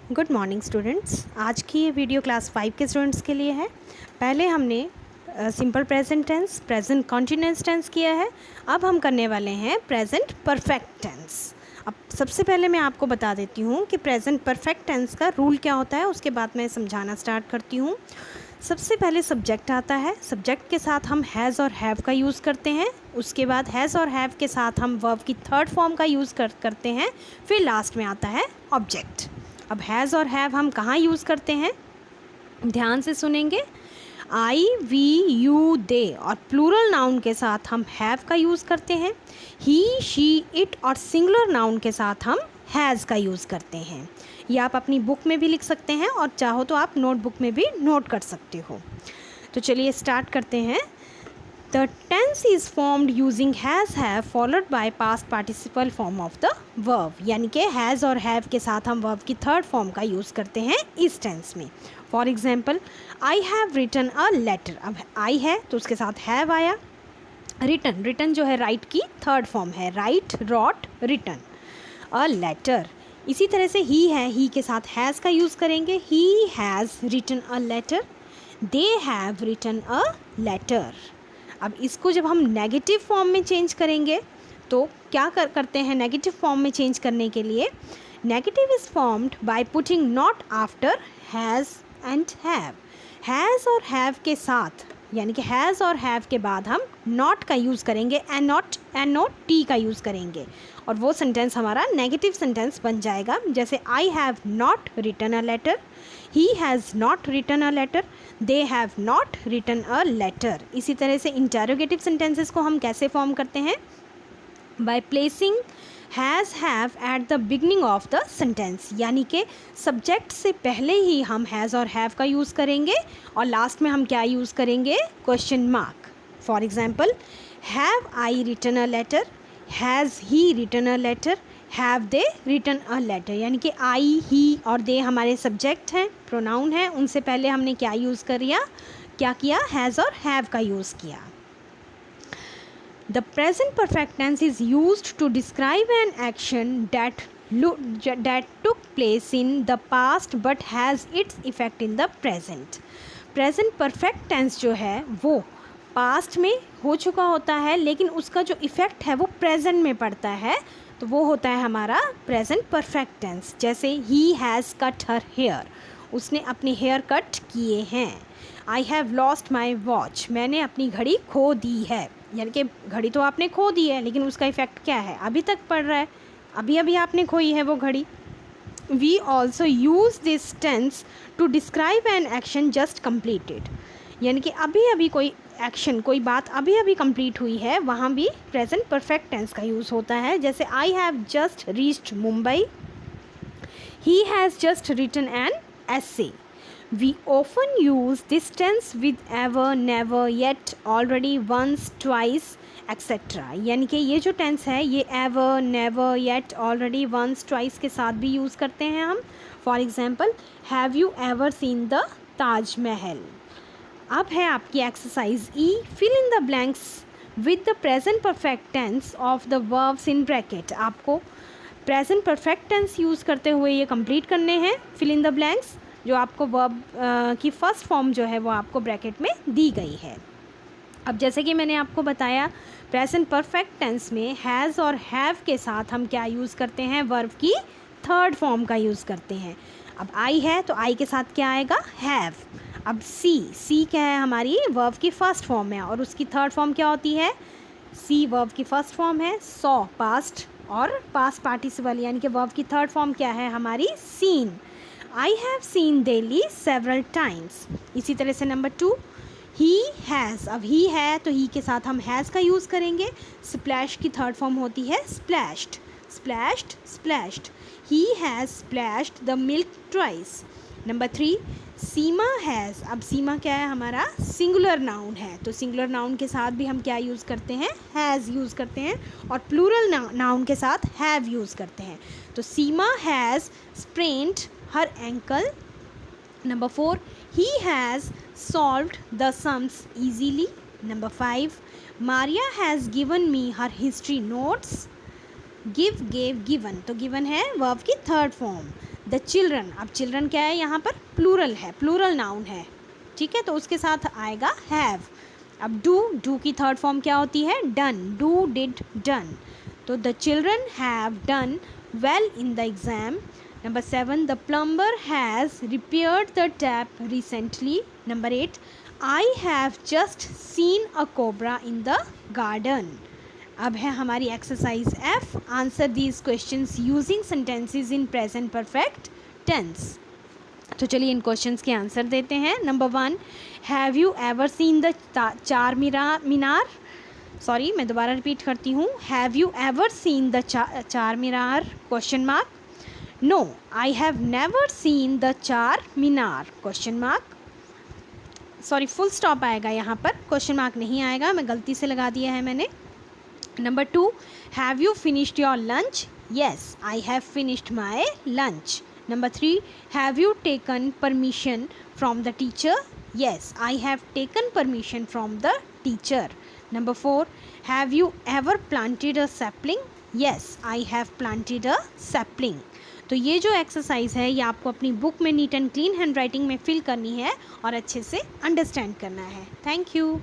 Good morning students. आज की ये वीडियो क्लास 5 के स्टूडेंट्स के लिए है। पहले हमने simple present tense, present continuous tense किया है। अब हम करने वाले हैं प्रेजेंट परफेक्ट टेंस। अब सबसे पहले मैं आपको बता देती हूँ कि प्रेजेंट परफेक्ट टेंस का रूल क्या होता है, उसके बाद मैं समझाना स्टार्ट करती हूँ। सबसे पहले सब्जेक्ट आता है। सब्जेक्ट के साथ हम हैज़ और हैव का यूज़ करते हैं। उसके बाद हैज़ और हैव के साथ हम वर्ब की थर्ड फॉर्म का यूज़ करते हैं। फिर लास्ट में आता है ऑब्जेक्ट। अब हैज़ और हैव हम कहाँ यूज़ करते हैं, ध्यान से सुनेंगे। आई, वी, यू, दे और प्लूरल नाउन के साथ हम हैव का यूज़ करते हैं। ही, शी, इट और सिंगुलर नाउन के साथ हम हैज़ का यूज़ करते हैं। ये आप अपनी बुक में भी लिख सकते हैं और चाहो तो आप नोटबुक में भी नोट कर सकते हो। तो चलिए स्टार्ट करते हैं। The tense is formed using has, have followed by past participle form of the verb। यानी कि has और have के साथ हम verb की थर्ड फॉर्म का यूज़ करते हैं इस टेंस में। For example, I have written a letter. अब आई है तो उसके साथ हैव आया। रिटन, रिटन जो है राइट की थर्ड फॉर्म है, write, wrote, written a letter. इसी तरह से ही है, ही के साथ हैज़ का यूज़ करेंगे। He has written a letter, they have written a letter. अब इसको जब हम नेगेटिव फॉर्म में चेंज करेंगे तो क्या करते हैं नेगेटिव फॉर्म में चेंज करने के लिए। Negative is formed by putting not after has and have. Has और हैव के साथ, यानी कि हैज़ और हैव के बाद हम नॉट का यूज़ करेंगे, एंड नॉट टी का यूज़ करेंगे और वो सेंटेंस हमारा नेगेटिव सेंटेंस बन जाएगा। जैसे I have not written a letter, he has not written a letter, they have not written a letter. इसी तरह से इंटरोगेटिव सेंटेंसेस को हम कैसे फॉर्म करते हैं, by placing has have at the beginning of the sentence. यानी कि सब्जेक्ट से पहले ही हम हैज़ और हैव का यूज़ करेंगे और लास्ट में हम क्या यूज़ करेंगे, question mark. For example, have I written a letter, has he written a letter, have they written a letter. यानी कि आई, ही और दे हमारे सब्जेक्ट हैं, प्रोनाउन हैं, उनसे पहले हमने क्या यूज़ क्या किया, हैज़ और हैव का यूज़ किया। The present perfect tense is used to describe an action that took place in the past but has its effect in the present। Present perfect tense जो है वो past में हो चुका होता है, लेकिन उसका जो इफ़ेक्ट है वो present में पड़ता है, तो वो होता है हमारा present perfect tense। जैसे he has cut her hair, उसने अपनी हेयर कट किए हैं। I have lost my watch, मैंने अपनी घड़ी खो दी है। यानी कि घड़ी तो आपने खो दी है, लेकिन उसका इफ़ेक्ट क्या है, अभी तक पड़ रहा है, अभी अभी आपने खोई है वो घड़ी। We also use this tense to describe an action just completed. यानी कि अभी अभी कोई एक्शन, कोई बात अभी अभी कंप्लीट हुई है, वहाँ भी प्रेजेंट परफेक्ट टेंस का यूज़ होता है। जैसे I have just reached Mumbai, he has just written an essay। We often use this tense with ever, never, yet, already, once, twice, etc। यानी कि ये जो टेंस है ये ever, never, yet, already, once, twice के साथ भी यूज़ करते हैं हम। For example, have you ever seen the Taj Mahal. अब है आपकी exercise E, fill in the blanks with the present perfect tense of the verbs in bracket. आपको प्रेजेंट परफेक्ट टेंस यूज़ करते हुए ये कंप्लीट करने हैं। फिल इन द ब्लैंक्स जो आपको वर्ब की फर्स्ट फॉर्म जो है वो आपको ब्रैकेट में दी गई है। अब जैसे कि मैंने आपको बताया, प्रेजेंट परफेक्ट टेंस में हैज़ और हैव के साथ हम क्या यूज़ करते हैं, वर्ब की थर्ड फॉर्म का यूज़ करते हैं। अब आई है तो आई के साथ क्या आएगा, हैव। अब सी क्या है, हमारी वर्ब की फर्स्ट फॉर्म है और उसकी थर्ड फॉर्म क्या होती है, सी वर्ब की फर्स्ट फॉर्म है। सॉ पास्ट और पास्ट पार्टिसिपल, यानी कि वर्ब की थर्ड फॉर्म क्या है हमारी, seen. I have seen Delhi several times. इसी तरह से नंबर 2, ही हैज़। अब ही है तो ही के साथ हम हैज़ का यूज़ करेंगे। स्प्लैश की थर्ड फॉर्म होती है splashed, splashed, splashed. He has splashed the milk twice. Number 3, Seema has. अब सीमा क्या है, हमारा सिंगुलर नाउन है, तो सिंगुलर नाउन के साथ भी हम क्या यूज़ करते हैं, हैज़ यूज़ करते हैं, और प्लूरल नाउन के साथ हैव यूज़ करते हैं। तो Seema has sprained her ankle. Number 4, he has solved the sums easily. Number 5, Maria has given me her history notes. Give, gave, given, तो गिवन है वर्ब की थर्ड फॉर्म। द चिल्ड्रन, अब children क्या है यहाँ पर, प्लूरल है, प्लूरल नाउन है, ठीक है, तो उसके साथ आएगा हैव। अब डू की थर्ड फॉर्म क्या होती है, डन, डू डिड डन, तो the children have done well in the exam. Number 7, the plumber has repaired the tap recently. Number 8, I have just seen a cobra in the garden. अब है हमारी exercise F, answer these questions using sentences in present perfect tense. तो चलिए इन questions के answer देते हैं। Number 1, have you ever seen the Charminar, sorry मैं दोबारा रिपीट करती हूँ, have you ever seen the Charminar, question mark. No, I have never seen the Charminar, question mark, sorry full stop आएगा यहाँ पर, क्वेश्चन मार्क नहीं आएगा, मैं गलती से लगा दिया है मैंने। Number 2, have you finished your lunch, yes I have finished my lunch. Number 3, have you taken permission from the teacher, yes I have taken permission from the teacher. Number 4, have you ever planted a sapling, yes I have planted a sapling. तो ये जो exercise है ये आपको अपनी book में neat and clean hand writing में fill करनी है और अच्छे से अंडरस्टैंड करना है। Thank you.